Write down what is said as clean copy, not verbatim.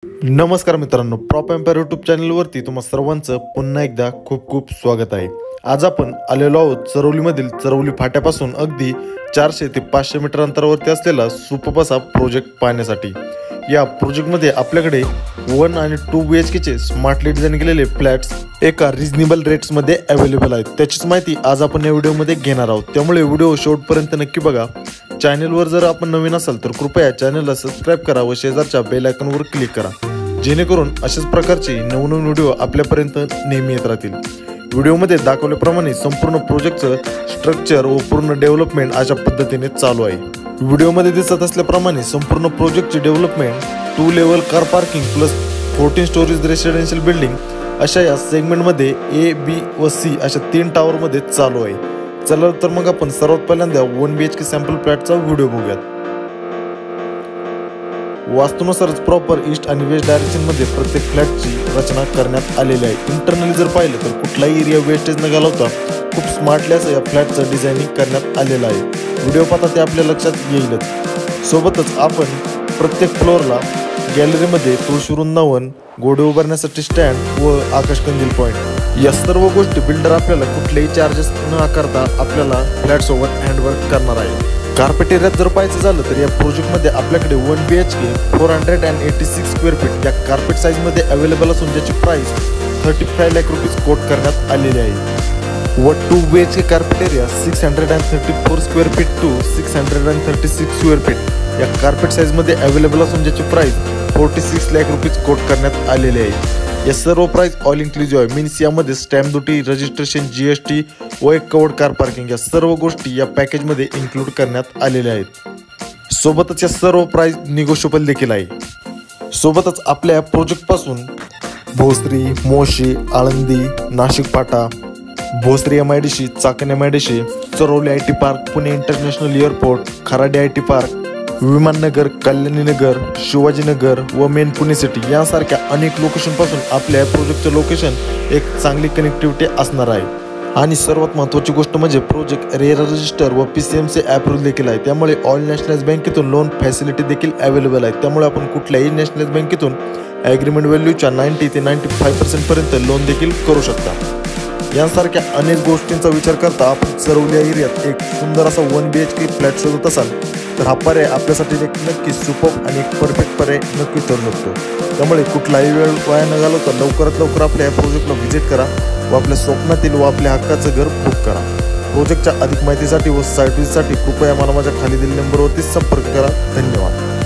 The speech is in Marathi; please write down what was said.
नमस्कार मित्रांनो, प्रॉप एम्पायर यूट्यूब चॅनलवरती तुम्हा सर्वांचं पुन्हा एकदा खूप खूप स्वागत आहे। आज आपण आलेलो आहोत चरवलीमधील चरवली फाट्यापासून अगदी 400 ते 500 मीटर अंतरावरती असलेला सुपर असा प्रोजेक्ट पाहण्यासाठी। या प्रोजेक्टमध्ये आपल्याकडे 1 आणि 2 BHK चे स्मार्टली डिझाइन केलेले फ्लॅट्स एका रिजनेबल रेट्समध्ये अवेलेबल आहेत। त्याचीच माहिती आज आपण या व्हिडिओमध्ये घेणार आहोत, त्यामुळे व्हिडिओ शेवटपर्यंत नक्की बघा। चॅनलवर जर आपण नवीन असाल तर कृपया चॅनलला सबस्क्राइब करा व शेजारच्या बेल आयकॉनवर क्लिक करा, जेणेकरून अशाच प्रकारचे नवनवीन व्हिडिओ आपल्यापर्यंत नेहमी येत राहतील। व्हिडिओमध्ये दाखवल्याप्रमाणे संपूर्ण प्रोजेक्टचं स्ट्रक्चर व पूर्ण डेव्हलपमेंट अशा पद्धतीने चालू आहे। व्हिडिओमध्ये दिसत असल्याप्रमाणे संपूर्ण प्रोजेक्टची development 2 level car parking plus 14 stories residential building अशा या सेगमेंटमध्ये A, B व C अशा 3 टावरमध्ये चालू आहे। चला तर मग आपण सर्वात पहिल्यांदा 1 BHK सॅम्पल फ्लॅटचा व्हिडिओ बघूयात। वास्तुनुसारच प्रॉपर ईस्ट आणि वेस्ट डायरेक्शन मध्ये प्रत्येक फ्लॅटची रचना करण्यात आलेली आहे। इंटरनली जर पाहिलं तर कुठलाही एरिया वेस्टेज न घालवता खूप स्मार्टली असं या फ्लॅटचं डिझायनिंग करण्यात आलेलं आहे। व्हिडिओ पाहता ते आपल्या लक्षात येईलच। सोबतच आपण प्रत्येक फ्लोअरला गॅलरीमध्ये तुळशी वृंदावन, घोडे उभारण्यासाठी स्टँड व आकाशकंदील पॉइंट या सर्व गोष्टी बिल्डर आपल्याला कुठलेही चार्जेस न आकारता आपल्याला फ्लॅट सोबत हँडवर्क करणार आहे। कार्पेट एरियात जर पाहायचं झालं तर या प्रोजेक्टमध्ये आपल्याकडे 1 BHK 486 स्क्वेअर फीट या कार्पेट साईजमध्ये अवेलेबल असून ज्याची प्राइस 35 लाख रुपीज कोट करण्यात आलेली आहे। व 2 BHK carpet area 634 square feet to 636 square feet या कार्पेट साईजमध्ये अवेलेबल असून ज्याची प्राइस 46 लाख रुपीज कोट करण्यात आलेली आहे। या सर्व प्राइस ऑल इन्क्लुसिव्ह आहे, मीन्स यामध्ये स्टॅम्प ड्युटी, रजिस्ट्रेशन, GST व एक कवर्ड कार पार्किंग या सर्व गोष्टी या पॅकेजमध्ये इन्क्लूड करण्यात आलेल्या आहेत। सोबतच या सर्व प्राइस निगोशिएबल देखील आहे। सोबतच आपल्या या प्रोजेक्टपासून Bhosari, Moshi, Alandi, Nashik Phata, Bhosari MIDC, Chakan MIDC, Charholi IT park, Pune international airport, Kharadi IT park, Vimannagar, Kalyaninagar, Shivajinagar व मेन पुणे सिटी यांसारख्या अनेक लोकेशन पासून आपल्या प्रोजेक्टचं लोकेशन एक चांगली कनेक्टिव्हिटी असणार आहे। आणि सर्वात महत्त्वाची गोष्ट म्हणजे प्रोजेक्ट रेरा रजिस्टर व PCMC अप्रूव्ह देखील आहे, त्यामुळे ऑल नॅशनलाइज बँकेतून लोन फॅसिलिटी देखील अवेलेबल आहे। त्यामुळे आपण कुठल्याही नॅशनलाइज बँकेतून ॲग्रीमेंट व्हॅल्यूच्या 90 ते 95% पर्यंत लोन देखील करू शकता। यांसारख्या अनेक गोष्टींचा विचार करता आपण चरवली एरियात एक सुंदर असा 1 BHK फ्लॅट शोधत असाल तर हा पर्याय आपल्यासाठी एक नक्की सुपर आणि एक परफेक्ट पर्याय नक्की ठरू शकतो। त्यामुळे कुठलाही वेळ वाया न घालवता लवकरात लवकर आपल्या या प्रोजेक्टला व्हिजिट करा व आपल्या स्वप्नातील व आपल्या हक्काचं घर बुक करा। प्रोजेक्टच्या अधिक माहितीसाठी व साईट व्हिजिटसाठी कृपया मला माझ्या खाली दिलेल्या नंबरवरती संपर्क करा। धन्यवाद।